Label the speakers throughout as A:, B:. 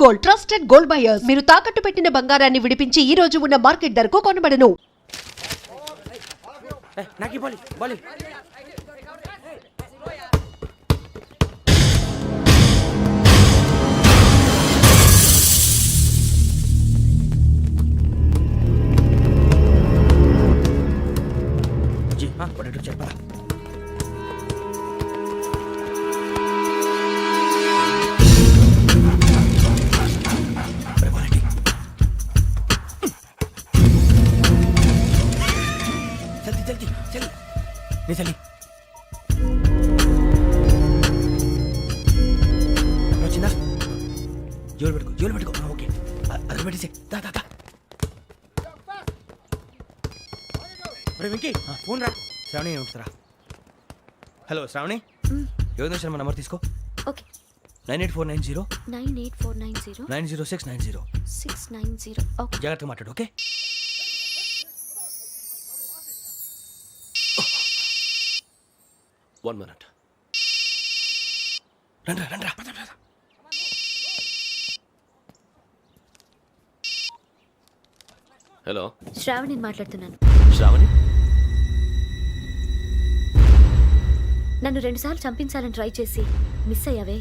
A: Gold, trusted gold buyers. మీరు తాకట్టు పెట్టిన బంగారాన్ని విడిపించి ఈ రోజు ఉన్న మార్కెట్ ధరకు కొనబడను.
B: నాకి బాలి బాలి జీ పడేటో చెప్పరా चली వచ్చిందా జోలు పెట్టుకో ఓకే అది పెట్టేసి దా దా దా వెంకీ ఫోన్ రా శ్రావణి ఉంటుందిరా హలో శ్రావణి యోగేంద్ర శర్మ నంబర్ తీసుకో
C: ఓకే
B: 98490
C: 98490
B: 90690
C: 690 ఓకే
B: జాగ్రత్తగా మాట్లాడు ఓకే
D: One minute.
B: రండ్రా
D: హలో
C: శ్రావణిని మాట్లాడుతున్నాను.
D: శ్రావణి
C: నన్ను 2 సార్లు చంపించాలని ట్రై చేసి మిస్ అయ్యావే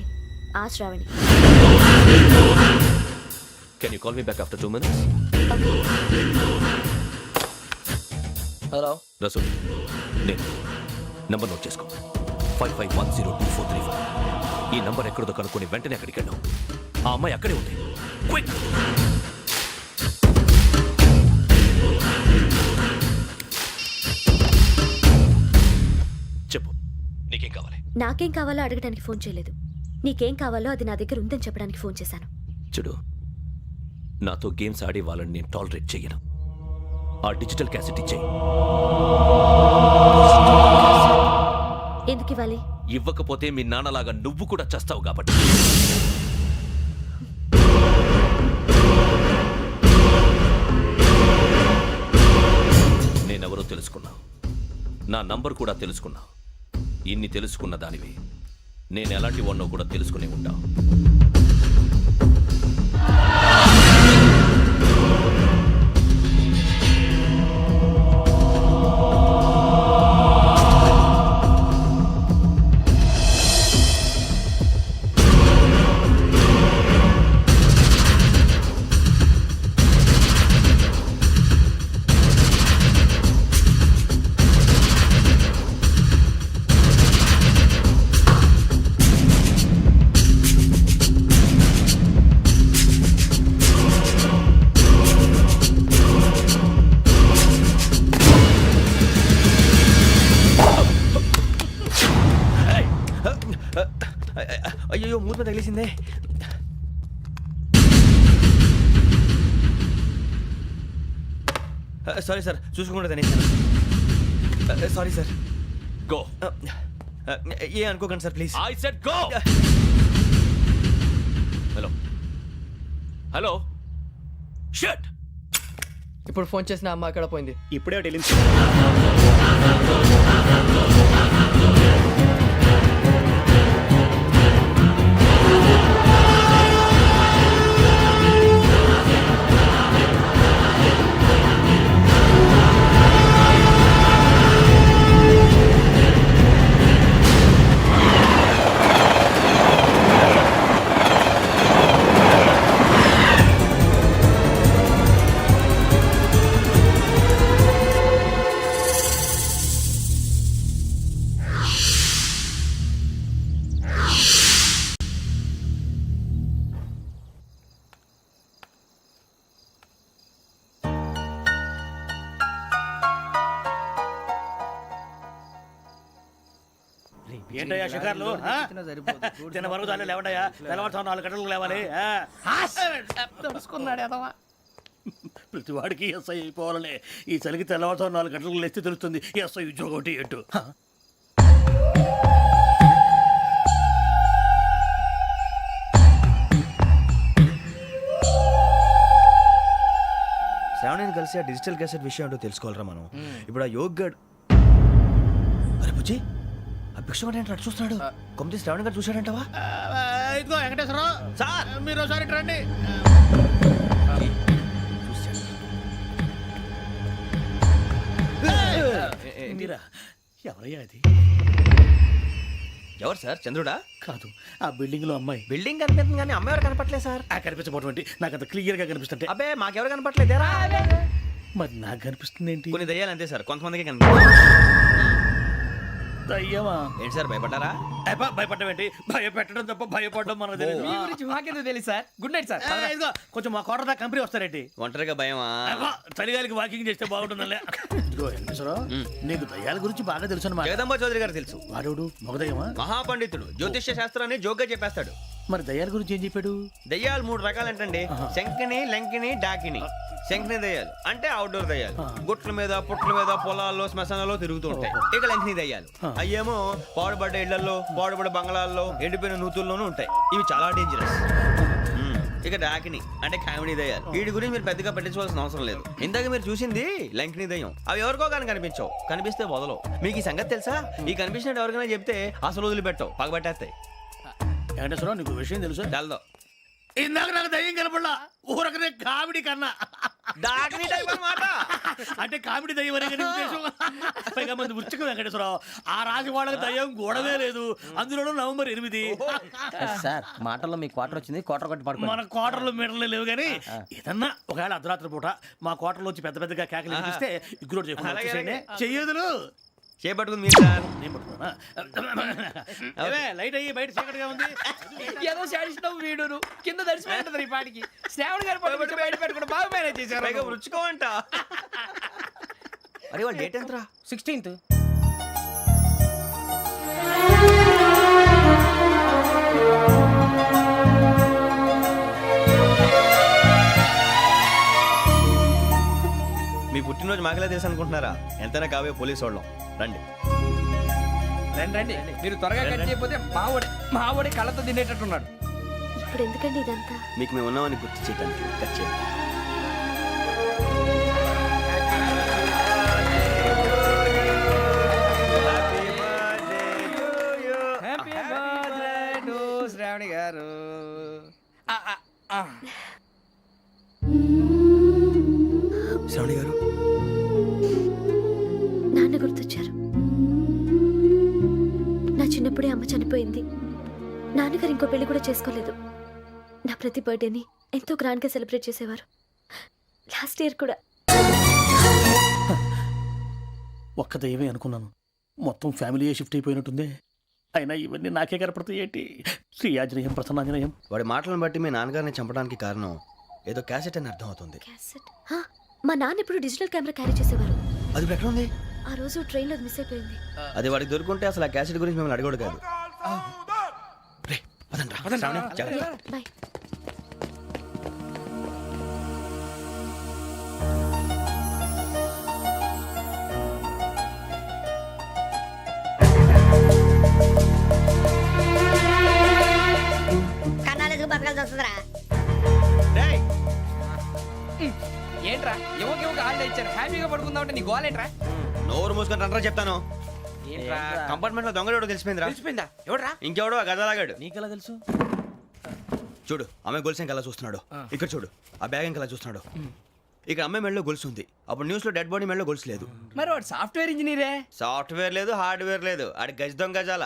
C: ఆ Sravani.
D: Can you call me back after 2 minutes?
B: Hello
D: Rasool నేను నంబర్ నోట్ చేసుకో 55102435. ఈ నంబర్ ఎక్కడదో కనుక్కొని వెంటనే అక్కడికి వెళ్ళాం. ఆ అమ్మాయి అక్కడే ఉంది. క్విక్ చెప్పు నీకేం కావాలి?
C: నాకేం కావాలో అడగడానికి ఫోన్ చేయలేదు. నీకేం కావాలో అది నా దగ్గర ఉందని చెప్పడానికి ఫోన్ చేశాను.
D: చూడు, నాతో గేమ్స్ ఆడే వాళ్ళని నేను టాలరేట్ చెయ్యను. ఆ డిజిటల్ క్యాసెట్ ఇచ్చేయి.
C: ఎందుకు ఇవ్వాలి?
D: ఇవ్వకపోతే మీ నాన్నలాగా నువ్వు కూడా చస్తావు కాబట్టి. నేనెవరో తెలుసుకున్నావు, నా నంబర్ కూడా తెలుసుకున్నావు. ఇన్ని తెలుసుకున్న దానివి నేను ఎలాంటి వాడినో కూడా తెలుసుకునే ఉంటావు.
B: అయ్యో మూత తగిలేసిందే. సారీ సార్, చూసుకోకుండా తినేసాను. Sorry sir.
D: గో.
B: ఏ అనుకోకండి sir please.
D: I said go. Hello hello shut.
E: ఇప్పుడు ఫోన్ చేసిన అమ్మ అక్కడ పోయింది.
B: ఇప్పుడే వెళ్ళింది.
F: ఏంటయ్యా షికార్లు? తిన వరకు దాన్ని లేవండయ్యా. తెల్లవారుతాం 4 గంటలకు లేవాలి. ప్రతి వాడికి ఎస్ఐ అయిపోవాలనే ఈ చలికి తెల్లవారుతాం 4 గంటలకు లేస్తే తెలుస్తుంది ఎస్ఐ ఉద్యోగం ఒకటి ఎటు.
B: శ్రావణిని కలిసి ఆ డిజిటల్ క్యాసెట్ విషయం ఏంటో తెలుసుకోవాలరా మనం. ఇప్పుడు ఆ యోగ్ గడ్ అరే బుజ్జి, ఆ భిక్ష ఏంటో చూస్తున్నాడు. కొమ్మిది శ్రావణి గారు చూశాడంటావా?
F: ఇదిగో వెంకటేశ్వరరావు
B: సార్
F: మీరు ఒకసారి ఇటు రండి. మీరా ఎవరయ్యా అది?
B: ఎవరు సార్ చంద్రుడా?
F: కాదు, ఆ బిల్డింగ్ లో అమ్మాయి.
B: బిల్డింగ్ కనిపిస్తుంది కానీ అమ్మ ఎవరు కనపట్లేదు సార్.
F: ఆ కనిపించబోటువంటి నాకు అంత క్లియర్ గా కనిపిస్తుంటే
B: అబ్బే మాకెవరు కనపట్లేదేరా?
F: మరి నాకు కనిపిస్తుంది ఏంటి?
B: కొన్ని దయ్యాలు అంతే సార్, కొంతమందికి కనిపిస్తుంది.
F: దయ్యమా?
B: ఏంటి సార్ భయపడ్డారా?
F: భయపడడం ఏంటి? భయపెట్టడం తప్ప భయపడడం మనకు తెలియదు.
E: మీ గురించి మాకెందుకు తెలుసు సార్. Good night sir.
F: ఇదిగో కొంచెం మా కోట దాకా కంపెనీ వస్తారేంటి?
B: ఒంటరిగా భయమా?
F: చలిగాలికి వాకింగ్ చేస్తే బాగుంటుందిలే. ఇదిగో వెంకటేశ్వరరావు, నీకు దయ్యాల గురించి బాగా తెలుసు అన్నమాట.
B: జగదంబ చౌదరి గారు తెలుసు.
F: వాడోడు మగదయ్యమా?
B: మహాపండితుడు, జ్యోతిష్య శాస్త్రాన్ని జోగ్గా చెప్పేస్తాడు.
F: మరి దయ్యాల గురించి ఏం చెప్పాడు?
B: దయ్యాలు 3 రకాలంటండి. శంకిని, లంకిని, డాకిని. శంకిని దయ్యాలు అంటే అవుట్డోర్ దయ్యాలు, గుట్ల మీద పుట్ల మీద పొలాల్లో శ్మశానాల్లో తిరుగుతూ ఉంటాయి. ఇక లంకిని దయ్యాలు అయ్యేమో పాడుబడ్డ ఇళ్లలో, పాడుబడ్డ బంగ్లాల్లో, ఎండిపోయిన నూతుల్లోనూ ఉంటాయి. ఇవి చాలా డేంజరస్. ఇక డాకిని అంటే కామెడీ దయ్యాలు. వీటి గురించి మీరు పెద్దగా పట్టించుకోవాల్సిన అవసరం లేదు. ఇందాక మీరు చూసింది లంకిని దయ్యం. అవి ఎవరికో కానీ కనిపించవు, కనిపిస్తే వదలవు. మీకు ఈ సంగతి తెలుసా? ఈ కనిపించినట్టు ఎవరికైనా చెప్తే అసలు వదిలిపెట్టవు, పగబట్టేస్తాయి.
F: వెంకటేశ్వరరావు, నీకు విషయం తెలుసు?
B: డల్దో
F: ఇందాక నాకు దయ్యం కనపడలా, ఊరకనే కామెడీ కన్నా.
B: డాకిని టైప్ అన్నమాట.
F: అంటే కామెడీ దయ్యం అనే కదా ఉద్దేశం. పైగా మంది వృచ్చిక వెంకటేశ్వరరావు, ఆ రాజు వాళ్ళకి దయ్యం గొడవే లేదు. అందులోనూ నవంబర్ 8.
G: సార్ మాటల్లో మీ క్వార్టర్ వచ్చింది, క్వార్టర్ కొట్టి పడుకో.
F: మన క్వార్టర్లో మీటర్లు లేవు కానీ ఏదన్నా ఒకవేళ అర్ధరాత్రి పూట మా క్వార్టర్లో వచ్చి పెద్ద పెద్దగా కేకలు వినిపిస్తే ఇగ్గురు చేయకుండా చెయ్యదులు
B: చేపట్టుకుంది మీరు సార్.
F: నేను పట్టుకున్నా. ఏమే, లైట్ అయ్యి బయట చీకటిగా ఉంది.
E: ఏదో శాడిస్తావు వీడును కింద దర్శనం ఈ పాటికి. శ్రావణ్ గారు పట్టుకొచ్చి బయట పెట్టుకుంటే బాగా మేనేజ్ చేశారు.
B: పైగా రుచుకోవంట. అరే వాళ్ళ డేట్ ఎంతరా?
G: 16th.
B: మీ పుట్టినరోజు మాకలే తెలుసు అనుకుంటున్నారా? ఎంతైనా కావే పోలీసు వాళ్ళం. రండి
E: రండి రండి, మీరు త్వరగా కట్ చేయకపోతే మావోడి కళ్ళతో తినేటట్టున్నాడు.
C: ఇప్పుడు ఎందుకండి ఇదంతా?
B: మీకు మేము ఉన్నామని గుర్తు చేయడానికి కట్ చేయండి.
E: హ్యాపీ బర్త్డే టు శ్రావణి గారు.
B: శ్రావణి గారు,
C: నాన్న గుర్తొచ్చారు. నా చిన్నప్పుడే అమ్మ చనిపోయింది. నాన్నగారు ఇంకో పెళ్లి కూడా చేసుకోలేదు. నా ప్రతి బర్త్డేని ఎంతో గ్రాండ్గా సెలబ్రేట్ చేసేవారు. లాస్ట్ ఇయర్ కూడా.
F: ఒక్క దయ్యమే అనుకున్నాను, మొత్తం ఫ్యామిలీ షిఫ్ట్ అయిపోయినట్టుందే. అయినా ఇవన్నీ నాకే కనపడతాయి ఏంటి? శ్రీ ఆంజనేయం ప్రసన్నాంజనేయం.
B: వాడి మాటలను బట్టి మీ నాన్నగారిని చంపడానికి కారణం ఏదో క్యాసెట్ అని అర్థం అవుతుంది.
C: క్యాసెట్? మా నాన్న ఎప్పుడు డిజిటల్ కెమెరా క్యారీ చేసేవారు.
B: అది ఇప్పుడు ఎక్కడ ఉంది?
C: ఆ రోజు ట్రైన్లో మిస్ అయిపోయింది.
B: అది వాడికి దొరుకుంటే అసలు ఆ క్యాసెట్ గురించి మిమ్మల్ని అడగడు కాదు. రే, పదండ్రా. శ్రావణి, జాగ్రత్త.
C: బాయ్.
H: కన్నాలకు బతకాల్సి వస్తుందిరా.
B: రేయ్,
E: ఏంట్రా ఎవరికి హాలిడే ఇచ్చారు, హ్యాపీగా పడుకుందామంటే నీ గోలేంట్రా?
B: నోరు మూసుకొని రండ్రా చెప్తాను.
E: ఏంట్రా
B: కంపార్ట్మెంట్ లో దొంగడు తెలిసిపోయిందిరా.
E: తెలిసిపోయిందా? ఎవడ్రా?
B: ఇంకెవడో ఆ గదలాగాడు.
F: నీకెలా తెలుసు?
B: చూడు, ఆమె గొలుసు ఇంకలా చూస్తున్నాడు. ఇక్కడ చూడు, ఆ బ్యాగ్ ఇంకలా చూస్తున్నాడు. ఇక్కడ అమ్మాయి మెడలో గొలుసు ఉంది. అప్పుడు న్యూస్ లో డెడ్ బాడీ మెడలో గొలుసు లేదు.
E: మరి వాడు సాఫ్ట్వేర్ ఇంజనీరే.
B: సాఫ్ట్వేర్ లేదు, హార్డ్వేర్ లేదు. ఆడి గజ దొంగ గజాల.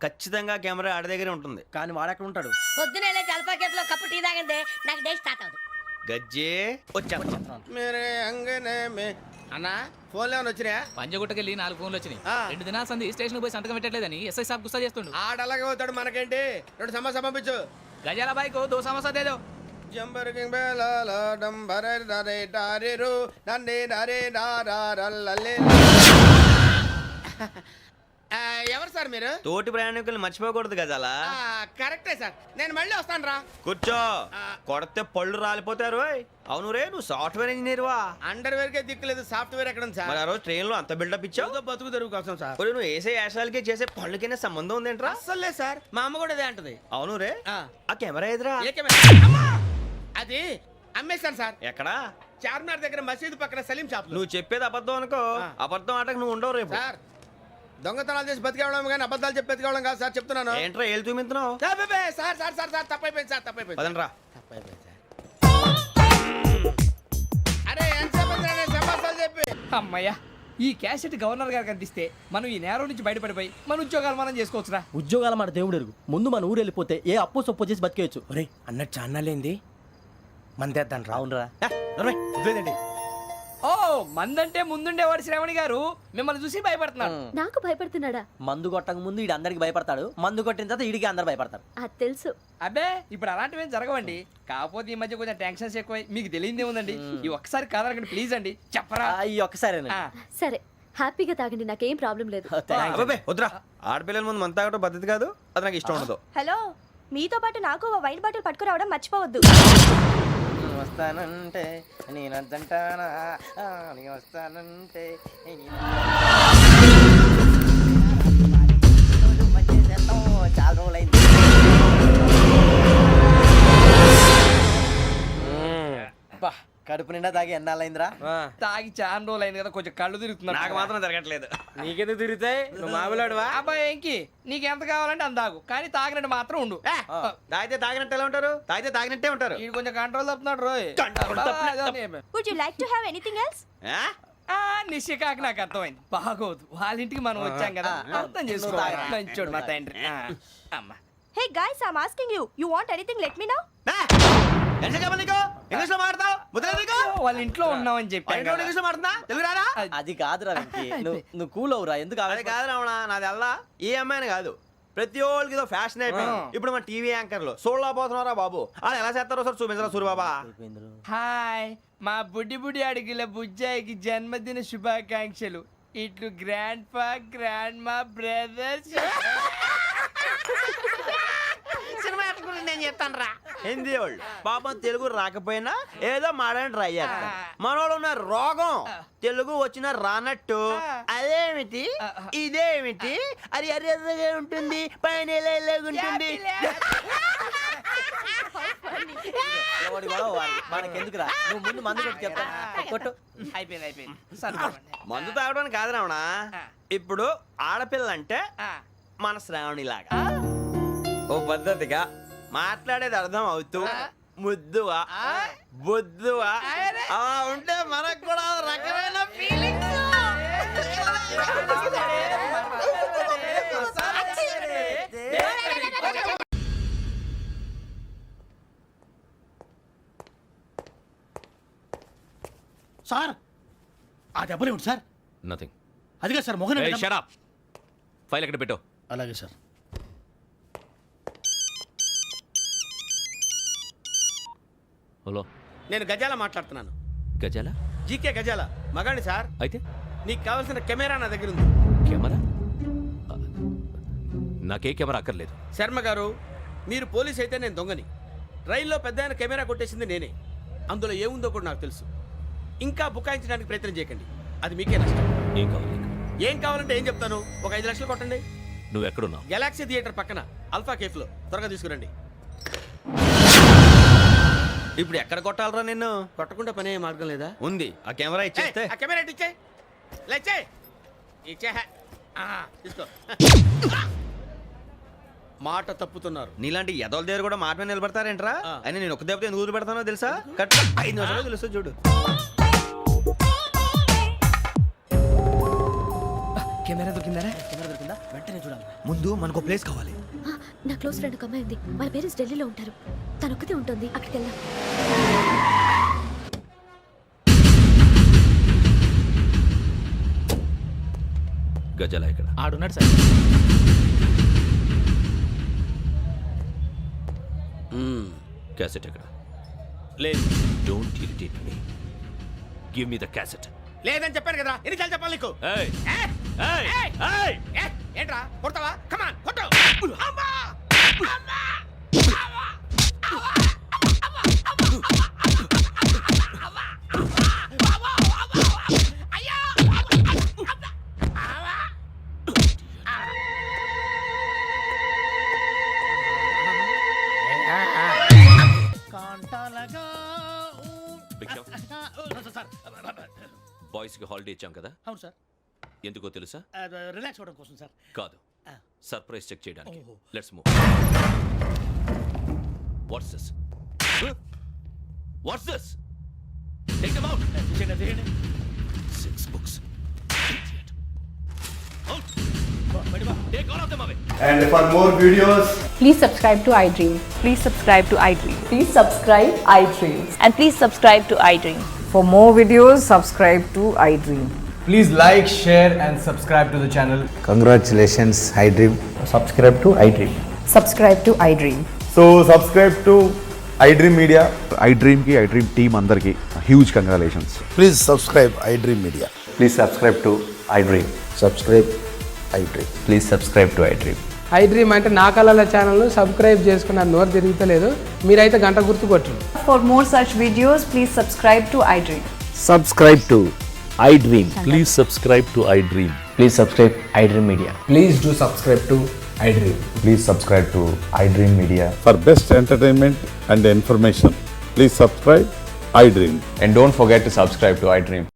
B: ఖచ్చితంగా కెమెరా ఆడి దగ్గరే ఉంటుంది.
G: కానీ వాడెక్కడ ఉంటాడు?
H: పొద్దునే లేచి అల్పా కేఫ్లో కప్పు టీ తాగిందే నాకు డే స్టార్ట్ అవుతుంది.
B: గజ్జే వచ్చా.
G: అన్నా ఫోన్లో వచ్చినా?
I: పంజగుట్టకెళ్ళి 4 ఫోన్లు వచ్చినాయి. 2 దినాల సంది స్టేషన్ పోయి సంతకం పెట్టలేదని ఎస్ఐ సాబ్ గుస్తా చేస్తుండు.
G: ఆడలాగే పోతాడు, మనకేంటి? 2 సమస్య పంపించు.
I: గజాల బైక్ 2 సమస్య దేదో.
G: జంబరకింగ్ బేలాల డంబరే నరే డారిరు నన్నే నరే నారారల్లలే. ఎవరు సార్ మీరు?
B: తోటి ప్రయాణికుల్ని మర్చిపోకూడదు గజాల.
G: కరెక్టే సార్, నేను మళ్ళీ వస్తాను రా.
B: కూర్చో, కొడితే పళ్ళు రాలిపోతారు. అవును రే, నువ్వు సాఫ్ట్వేర్ ఇంజనీర్ వా?
G: అండర్వేర్ కే దిక్కులేదు, సాఫ్ట్వేర్ ఎక్కడ ఉంది సార్?
B: మరి ఆ రోజు ట్రైన్ లో అంత బిల్డప్ ఇచ్చావు.
G: బతుకు తెరుగు కోసం సార్.
B: ఒరేయ్, నువ్వు వేసే యాశాలకి చేసే పళ్ళకైనా సంబంధం ఉందేంట్రా?
G: అస్సలు లేదు సార్, మా అమ్మ కూడా అదే అంటది.
B: అవును రే,
G: ఆ.
B: ఆ కెమెరా ఎదురా?
G: ఏ కెమెరా? అమ్మా! అది అమ్మేశాను సార్.
B: ఎక్కడా?
G: చార్మినార్ దగ్గర మసీదు పక్కన సలీం షాప్ లో.
B: నువ్వు చెప్పేది అబద్ధం అనుకో. అబద్ధం ఆటకు నువ్వు ఉండవు రేపు.
G: సార్
E: దొంగతనాలు చేసి బతికేవడం కానీ అబద్ధాలు చెప్పి బతికేవడం కాదు సార్ చెప్తున్నాను.
B: ఏంట్రా ఏళ్ళు చూపించినావు?
E: సార్ సార్ సార్ సార్ తప్పైపోయింది సార్ తప్పైపోయింది.
B: పదండ్రా.
E: తప్పైపోయింది సార్. అరే ఎంతసేపు సమాసాలు చెప్పి అమ్మయ్యా ఈ క్యాసెట్ గవర్నర్ గారికి అందిస్తే మనం ఈ నేరం నుంచి బయటపడిపోయి మన ఉద్యోగాలు మనం చేసుకోవచ్చురా.
G: ఉద్యోగాల మాట దేవుడు ఎరుగు. ముందు మన ఊరు వెళ్ళిపోతే ఏ అప్పు సొప్పు చేసి బతికేయచ్చు.
E: ఒరే అన్నట్టు చాన్నాలేంది మందేద్దాం రా.
G: అవునరా?
B: వదిలేదండి.
E: ఓ మందంటే ముందుండేవాడు శ్రావణి గారు మిమ్మల్ని చూసి భయపడుతున్నాడు.
C: నాకు భయపడుతున్నాడా?
G: మందు కొట్టక ముందు ఈడు అందరికి భయపడతాడు, మందు కొట్టిన తర్వాత ఈడికి అందరు భయపడతారు.
C: అది తెలుసు.
E: అబ్బే ఇప్పుడు అలాంటివి ఏం జరగవండి. కాకపోతే ఈ మధ్య కొంచెం టెన్షన్స్ ఎక్కువ మీకు తెలియదే ఉందండి. ఈ ఒక్కసారి కాదనకండి ప్లీజ్ అండి చెప్పరా.
G: ఈ ఒక్కసారి
E: ఆ,
C: సరే హ్యాపీగా తాగండి, నాకేం ప్రాబ్లం లేదు.
B: అబ్బాబే వద్దురా. ఆడపిల్లల ముందు మంత తాగటం పద్ధతి కాదు, అది నాకు ఇష్టం ఉండదు.
C: హలో, మీతో పాటు నాకు వైట్ బాటిల్ పట్టుకురావడం మర్చిపోవద్దు.
G: వస్తానంటే నేనంటానా, వస్తానంటే చాలా రోజులైంది. కడుపు నిండా తాగి ఎన్నాళ్ళైందిరా?
E: తాగి చాలా రోజులు అయింది కదా కొంచెం కళ్ళు తిరుగుతున్నా.
B: నాకు మాత్రం జరగట్లేదు.
E: నీకెందుకు తిరుగుతాయి? నువ్వు మామిలాడువా? అబ్బాయి ఏంకి నీకు ఎంత కావాలంటే అంత తాగు, కానీ తాగినట్టు మాత్రం ఉండు.
B: తాగితే తాగినట్టు ఎలా ఉంటారు? తాగితే తాగినట్టే ఉంటారు.
E: వీడు కొంచెం కంట్రోల్ తప్పుతున్నాడు రోయ్.
C: Would you like to have anything else?
B: ఆ?
E: నిశ్చికాకి నాకు అర్థమైంది. బాగోదు వాళ్ళ ఇంటికి మనం వచ్చాం కదా, అర్థం చేసుకోవాలి. మంచోడు మా తండ్రి. అమ్మా
C: hey guys, I am asking you, you want anything let me know.
B: ఎంత చెప్పాలి నీకు? ఇంగ్లీష్ లో మాట్లాడతావు? ముద్ర నీకు?
E: వాళ్ళ ఇంట్లో ఉన్నామని చెప్పాను
B: ఇంట్లో ఇంగ్లీష్ లో మాట్లాడుతున్నా? తెలుగు రాదా?
G: అది కాదురా వెంకీ, నువ్వు కూల్ అవురా. ఎందుకు
B: అది కాదు రావణ, నాది అల్లా ఏ అమ్మాయిని కాదు, ప్రతి ఒళ్ళకి ఇదో ఫ్యాషన్ అయిపోయింది. ఇప్పుడు మన టీవీ యాంకర్లు సోళ్ళ పోతున్నారా బాబు, అది ఎలా చేస్తారో సార్ చూపించరా సూరిబాబా.
E: హాయ్ మా బుడ్డి బుడి అడిగిల బుజ్జాయికి జన్మదిన శుభాకాంక్షలు. ఇట్లు గ్రాండ్ ఫా గ్రాండ్ మా బ్రదర్స్. సినిమా నేను చెప్తాను రా.
B: హిందీ వాళ్ళు పాపం తెలుగు రాకపోయినా ఏదో మాడని ట్రై చేస్తారు. మనోళ్ళు ఉన్న రోగం తెలుగు వచ్చిన రానట్టు అదేమిటి ఇదేమిటి అది అర్రగా ఉంటుంది పైన ఉంటుంది.
G: మనకెందుకురా, నువ్వు ముందు మందు కొట్టి చెప్తా. కొట్టు.
E: అయిపోయింది అయిపోయింది.
B: మందు తాగడానికి కాదు రావణ, ఇప్పుడు ఆడపిల్ల అంటే మన శ్రావణి లాగా ఓ పద్ధతిగా మాట్లాడేది అర్థం అవుతూ ముద్దువా బొద్దువా అలా ఉంటే మనకు కూడా రకమైన ఫీలింగ్స్.
F: సార్ ఆ దెబ్బలు ఏమిటి సార్?
D: నథింగ్.
F: అదిగా సార్ మొహన్
D: షట్ అప్. ఫైల్ ఎక్కడ పెట్టు.
F: అలాగే సార్.
D: హలో,
E: నేను గజాల మాట్లాడుతున్నాను.
D: గజాల?
E: జీకే గజాల మగాండి సార్.
D: అయితే
E: నీకు కావాల్సిన కెమెరా నా దగ్గర ఉంది.
D: కెమెరా? నాకే కెమెరా అక్కర్లేదు.
E: శర్మ గారు మీరు పోలీస్ అయితే నేను దొంగని. రైల్లో పెద్ద ఆయన కెమెరా కొట్టేసింది నేనే. అందులో ఏముందో కూడా నాకు తెలుసు. ఇంకా బుకాయించడానికి ప్రయత్నం చేయకండి, అది మీకే నష్టం.
D: ఏం కావాలి?
E: ఏం కావాలంటే ఏం చెప్తాను, ఒక 5 లక్షలు కొట్టండి.
D: నువ్వు ఎక్కడున్నావు?
E: గెలాక్సీ థియేటర్ పక్కన అల్ఫా కేఫ్లో. త్వరగా తీసుకురండి.
B: ఇప్పుడు ఎక్కడ కొట్టాలరా నిన్ను?
E: కొట్టకుండా పనే మార్గం లేదా?
B: ఉంది, ఆ కెమెరా ఇచ్చేస్తే.
E: ఆ కెమెరా ఇచ్చే లేచే ఇచ్చే తీసుకో. మాట తప్పుతున్నారు.
B: నీలాంటి ఎదల దగ్గర కూడా మాట మీద నిలబడతారేంట్రా? అయినా నేను ఒక దెబ్బతో ఎందుకు పెడతానో తెలుసా? కరెక్ట్ 5 నిమిషాలు తెలుసు చూడు.
E: కెమెరా దొరికిందా?
F: కెమెరా దొరికిందా? వెంటనే చూడాలి.
B: ముందు మనకు ప్లేస్ కావాలి.
C: నా క్లోజ్ ఫ్రెండ్ ఒక అమ్మాయి ఉంది, వాళ్ళ పేరెంట్స్ ఢిల్లీలో ఉంటారు. తను ఒక్కతే ఉంటుంది, అక్కడికి వెళ్దాం.
D: గజాల ఇక్కడ
I: ఆడున్నాడు సార్.
D: క్యాసెట్ ఎక్కడ?
E: లేదు
D: don't irritate me. Give me the cassette.
E: లేదని చెప్పాను కదా, ఎన్నిసార్లు చెప్పాలి నీకు?
D: ఏయ్ ఏయ్ ఏయ్
E: ఏంట్రా కొడతావా? కమాన్ కొట్టు. అమ్మా! అమ్మా!
D: బాయ్స్ కి హాలిడే ఇచ్చాం కదా,
F: అవును సార్.
D: ఎందుకో తెలుసా?
F: రిలాక్స్ అవ్వడం కోసం సార్.
D: కాదు, సర్ప్రైజ్ చెక్ చేయడానికి.
F: ఓహో.
D: Let's move. What's this? What's this? Take them out.
F: తీయండి.
D: 6 books. Out. Take all of them away.
J: And for more videos,
K: Please subscribe to iDream.
H: Please subscribe to iDream.
K: Please subscribe iDream.
H: And please subscribe to iDream.
K: For more videos, subscribe to iDream.
J: please like, share, and subscribe to the channel. Congratulations, iDream. Subscribe to iDream.
K: Subscribe to iDream.
J: So, subscribe to iDream Media. iDream ki iDream team andarki huge congratulations. Please subscribe iDream Media. Please subscribe to iDream. Subscribe iDream. Please subscribe to iDream.
K: iDream అంటే నా కళల ఛానల్ను subscribe చేసుకున్న నోరు తిరుగుతలేదు. మీరైతే గంట గుర్తు కొట్టండి. For more such videos, please subscribe to iDream.
J: Subscribe to iDream.
F: Please subscribe to iDream.
J: Please subscribe iDream Media. Please do subscribe to iDream. Please subscribe to iDream Media.
L: For best entertainment and information, please subscribe iDream.
J: And don't forget to subscribe to iDream.